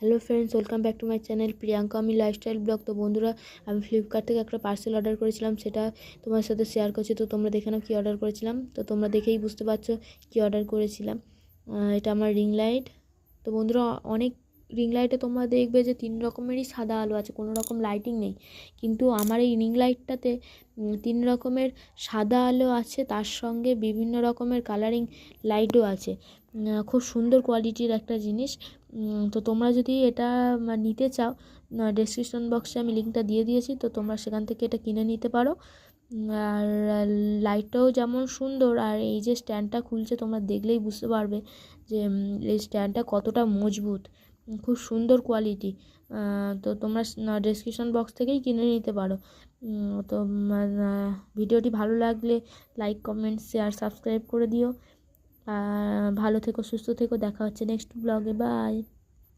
Hello friends, welcome back to my channel Priyanka আমি lifestyle blog. তো বন্ধুরা, আমি ফ্লিপকার্ট থেকে একটা পার্সেল অর্ডার করেছিলাম, সেটা তোমার সাথে শেয়ার করছি। তো তোমরা দেখে নাও কী অর্ডার করেছিলাম। তো তোমরা দেখেই বুঝতে পারছো কী অর্ডার করেছিলাম। এটা আমার রিং লাইট। তো বন্ধুরা, অনেক রিং লাইটে তোমরা দেখবে যে 3 রকমেরই সাদা আলো আছে, কোনো রকম লাইটিং নেই। কিন্তু আমার এই রিং লাইটটাতে 3 রকমের সাদা আলো আছে, তার সঙ্গে বিভিন্ন রকমের কালারিং লাইটও আছে। খুব সুন্দর কোয়ালিটির একটা জিনিস। তো তোমরা যদি এটা নিতে চাও, ডেসক্রিপশন বক্সে আমি লিঙ্কটা দিয়ে দিয়েছি, তো তোমরা সেখান থেকে এটা কিনে নিতে পারো। আর লাইটটাও যেমন সুন্দর, আর এই যে স্ট্যান্ডটা খুলছে তোমরা দেখলেই বুঝতে পারবে যে এই স্ট্যান্ডটা কতটা মজবুত, খুব সুন্দর কোয়ালিটি। তো তোমরা ডেসক্রিপশন বক্স থেকেই কিনে নিতে পারো। তো ভিডিওটি ভালো লাগলে লাইক, কমেন্ট, শেয়ার, সাবস্ক্রাইব করে দিও। ভালো থেকো, সুস্থ থেকো, দেখা হচ্ছে নেক্সট ব্লগে। বাই।